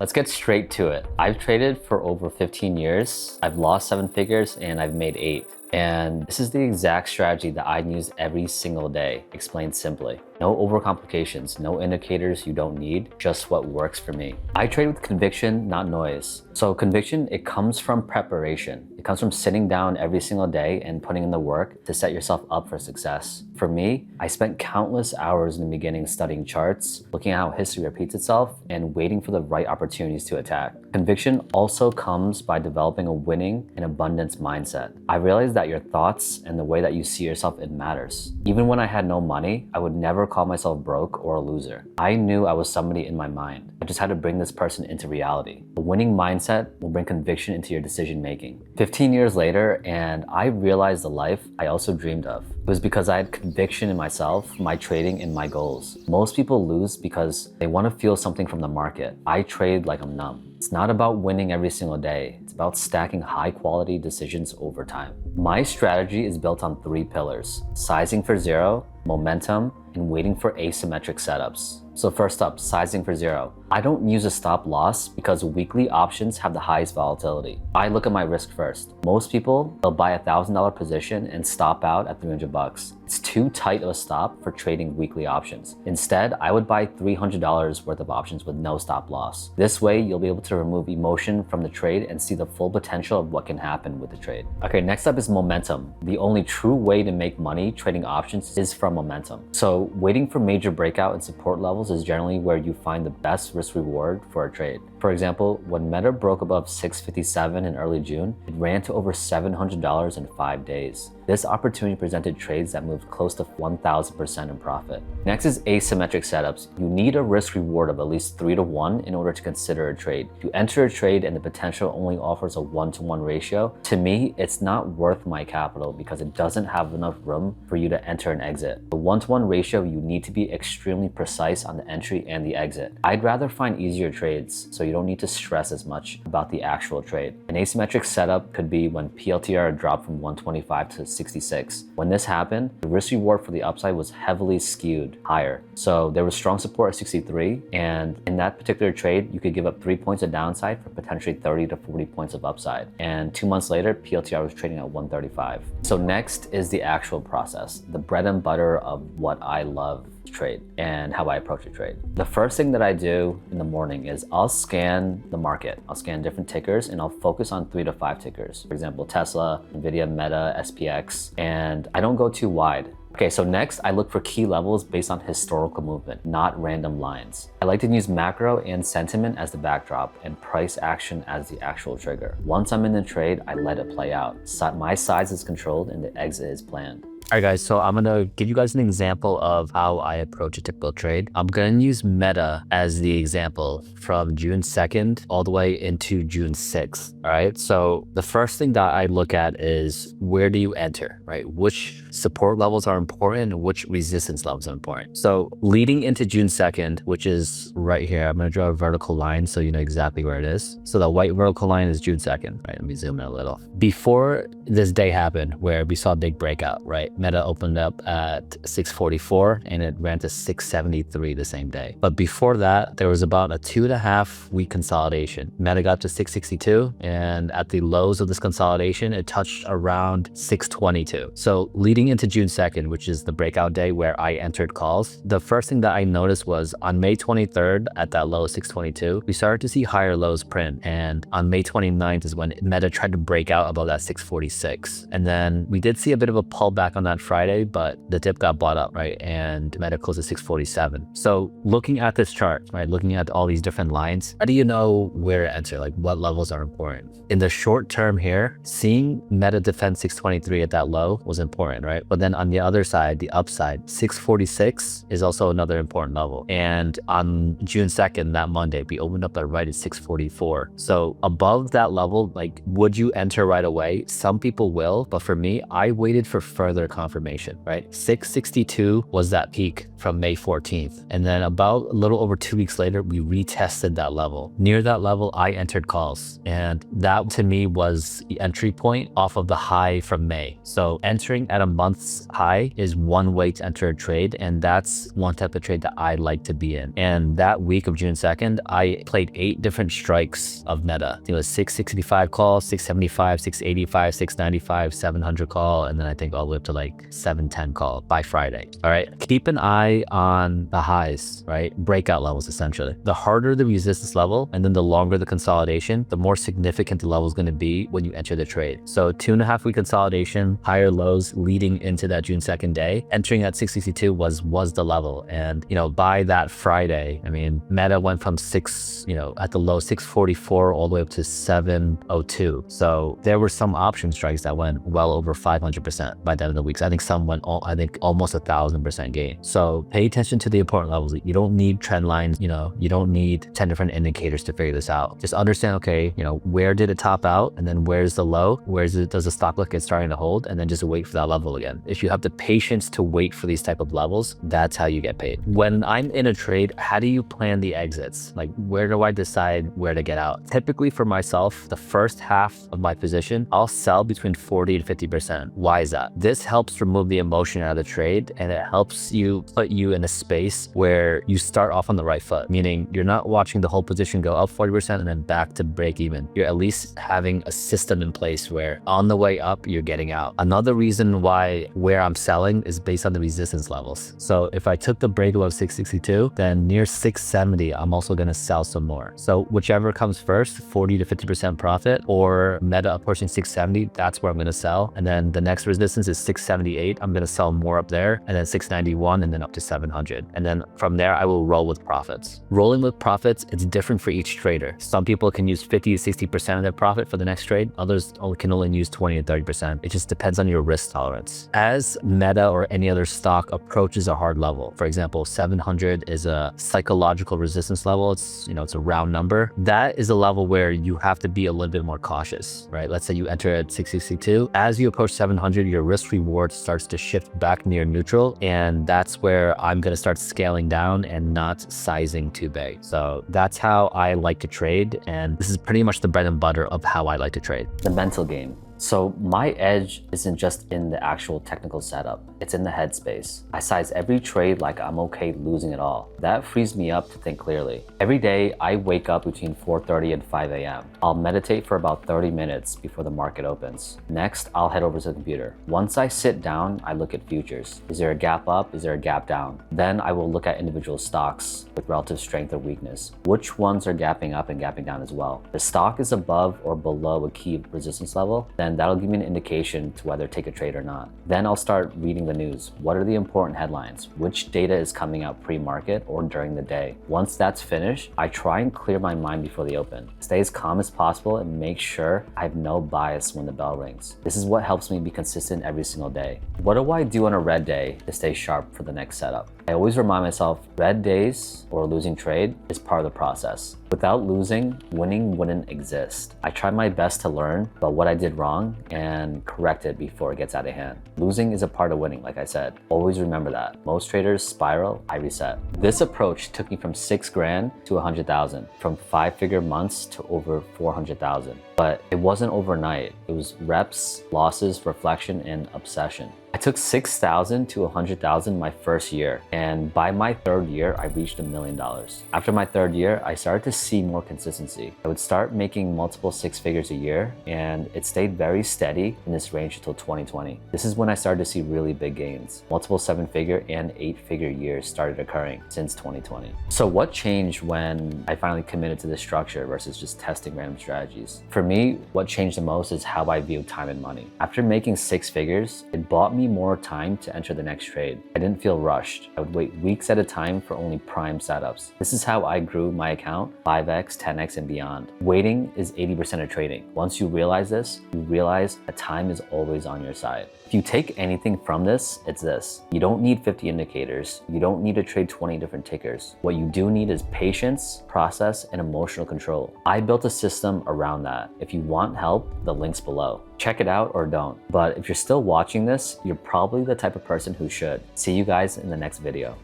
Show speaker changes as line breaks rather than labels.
let's get straight to it. I've traded for over 15 years. I've lost 7 figures and I've made 8. And this is the exact strategy that I use every single day, explained simply. No overcomplications, no indicators you don't need, just what works for me. I trade with conviction, not noise. So conviction, it comes from preparation. It comes from sitting down every single day and putting in the work to set yourself up for success. For me, I spent countless hours in the beginning studying charts, looking at how history repeats itself, and waiting for the right opportunities to attack. Conviction also comes by developing a winning and abundance mindset. I realized that your thoughts and the way that you see yourself, it matters. Even when I had no money, I would never call myself broke or a loser. I knew I was somebody in my mind. I just had to bring this person into reality. A winning mindset will bring conviction into your decision making. 15 years later, and I realized the life I also dreamed of. It was because I had conviction in myself, my trading, and my goals. Most people lose because they want to feel something from the market. I trade like I'm numb. It's not about winning every single day. It's about stacking high quality decisions over time. My strategy is built on 3 pillars: sizing for zero, momentum, and waiting for asymmetric setups. So first up, sizing for zero. I don't use a stop loss because weekly options have the highest volatility. I look at my risk first. Most people, they'll buy a $1,000 position and stop out at 300 bucks. It's too tight of a stop for trading weekly options. Instead, I would buy $300 worth of options with no stop loss. This way, you'll be able to remove emotion from the trade and see the full potential of what can happen with the trade. Okay, next up is momentum. The only true way to make money trading options is from momentum. So waiting for major breakout and support levels is generally where you find the best risk reward for a trade. For example, when Meta broke above 657 in early June, it ran to over $700 in 5 days. This opportunity presented trades that moved close to 1,000% in profit. Next is asymmetric setups. You need a risk reward of at least 3 to 1 in order to consider a trade. If you enter a trade and the potential only offers a 1-to-1 ratio, to me, it's not worth my capital because it doesn't have enough room for you to enter and exit. The 1-to-1 ratio, you need to be extremely precise on the entry and the exit. I'd rather find easier trades so you don't need to stress as much about the actual trade. An asymmetric setup could be when PLTR dropped from 125 to 66. When this happened, the risk reward for the upside was heavily skewed higher. So there was strong support at 63, and in that particular trade, you could give up 3 points of downside for potentially 30 to 40 points of upside. And 2 months later, PLTR was trading at 135. So next is the actual process, the bread and butter of what I love to trade and how I approach a trade. The first thing that I do in the morning is I'll scan the market. I'll scan different tickers and I'll focus on 3 to 5 tickers. For example, Tesla, Nvidia, Meta, SPX, and I don't go too wide. Okay, so next I look for key levels based on historical movement, not random lines. I like to use macro and sentiment as the backdrop and price action as the actual trigger. Once I'm in the trade, I let it play out. My size is controlled and the exit is planned.
All right, guys, so I'm gonna give you guys an example of how I approach a typical trade. I'm gonna use Meta as the example from June 2nd all the way into June 6th, all right? So the first thing that I look at is where do you enter, right? Which support levels are important and which resistance levels are important. So leading into June 2nd, which is right here, I'm gonna draw a vertical line so you know exactly where it is. So the white vertical line is June 2nd, right? Let me zoom in a little. Before this day happened where we saw a big breakout, right? Meta opened up at 644 and it ran to 673 the same day. But before that, there was about a 2.5 week consolidation. Meta got to 662 and at the lows of this consolidation, it touched around 622. So leading into June 2nd, which is the breakout day where I entered calls, the first thing that I noticed was on May 23rd at that low of 622, we started to see higher lows print. And on May 29th is when Meta tried to break out above that 646. And then we did see a bit of a pullback on that Friday, but the dip got bought up, right? And Meta closed at 647. So looking at this chart, right? Looking at all these different lines, how do you know where to enter? Like what levels are important? In the short term here, seeing Meta defend 623 at that low was important, right? But then on the other side, the upside, 646 is also another important level. And on June 2nd, that Monday, we opened up that right at 644. So above that level, like would you enter right away? Some people will, but for me, I waited for further confirmation, right? 662 was that peak from May 14th. And then about a little over 2 weeks later, we retested that level. Near that level, I entered calls. And that to me was the entry point off of the high from May. So entering at a month's high is one way to enter a trade. And that's one type of trade that I like to be in. And that week of June 2nd, I played 8 different strikes of meta. I think it was 665 call, 675, 685, 695, 700 call, and then I think all the way up to like 710 call by Friday. All right. Keep an eye on the highs, right? Breakout levels, essentially. The harder the resistance level, and then the longer the consolidation, the more significant the level is going to be when you enter the trade. So 2.5 week consolidation, higher lows leading into that June 2nd day. Entering at 662 was the level. And, by that Friday, I mean, meta went from at the low 644 all the way up to 702. So there were some option strikes that went well over 500% by the end of the week. I think some went almost 1,000% gain. So pay attention to the important levels. You don't need trend lines, you don't need 10 different indicators to figure this out. Just understand, okay, where did it top out? And then where's the low? Does the stock look it's starting to hold? And then just wait for that level again. If you have the patience to wait for these type of levels, that's how you get paid. When I'm in a trade, how do you plan the exits? Like, where do I decide where to get out? Typically for myself, the first half of my position, I'll sell between 40 and 50%. Why is that? This helps remove the emotion out of the trade, and it helps put you in a space where you start off on the right foot, meaning you're not watching the whole position go up 40% and then back to break even. You're at least having a system in place where on the way up, you're getting out. Another reason where I'm selling is based on the resistance levels. So if I took the break above 662, then near 670, I'm also going to sell some more. So whichever comes first, 40 to 50% profit, or meta approaching 670, that's where I'm going to sell. And then the next resistance is 678. I'm going to sell more up there, and then 691, and then up to 700. And then from there, I will roll with profits. Rolling with profits, it's different for each trader. Some people can use 50 to 60% of their profit for the next trade. Others can only use 20 to 30%. It just depends on your risk tolerance. As meta or any other stock approaches a hard level, for example, 700 is a psychological resistance level. It's a round number. That is a level where you have to be a little bit more cautious, right? Let's say you enter at 662. As you approach 700, your risk reward starts to shift back near neutral. And that's where I'm going to start scaling down and not sizing too big. So that's how I like to trade. And this is pretty much the bread and butter of how I like to trade.
The mental game. So my edge isn't just in the actual technical setup, it's in the headspace. I size every trade like I'm okay losing it all. That frees me up to think clearly. Every day I wake up between 4:30 and 5 a.m. I'll meditate for about 30 minutes before the market opens. Next, I'll head over to the computer. Once I sit down, I look at futures. Is there a gap up? Is there a gap down? Then I will look at individual stocks with relative strength or weakness. Which ones are gapping up and gapping down as well? If the stock is above or below a key resistance level, then that'll give me an indication to whether take a trade or not. Then I'll start reading the news. What are the important headlines? Which data is coming out pre-market or during the day? Once that's finished, I try and clear my mind before the open. Stay as calm as possible and make sure I have no bias when the bell rings. This is what helps me be consistent every single day. What do I do on a red day to stay sharp for the next setup? I always remind myself, red days or a losing trade is part of the process. Without losing, winning wouldn't exist. I try my best to learn about what I did wrong and correct it before it gets out of hand. Losing is a part of winning, like I said. Always remember that. Most traders spiral, I reset. This approach took me from 6 grand to 100,000, from 5-figure months to over 400,000. But it wasn't overnight. It was reps, losses, reflection, and obsession. I took 6,000 to 100,000 my first year, and by my third year, I reached $1 million. After my third year, I started to see more consistency. I would start making multiple 6 figures a year, and it stayed very steady in this range until 2020. This is when I started to see really big gains. Multiple 7-figure and 8-figure years started occurring since 2020. So what changed when I finally committed to this structure versus just testing random strategies? For me, what changed the most is how I view time and money. After making 6 figures, it bought me more time to enter the next trade. I didn't feel rushed. I would wait weeks at a time for only prime setups. This is how I grew my account 5x, 10x, and beyond. Waiting is 80% of trading. Once you realize this, you realize that time is always on your side. If you take anything from this, it's this. You don't need 50 indicators. You don't need to trade 20 different tickers. What you do need is patience, process, and emotional control. I built a system around that. If you want help, the link's below. Check it out or don't. But if you're still watching this, you're probably the type of person who should. See you guys in the next video.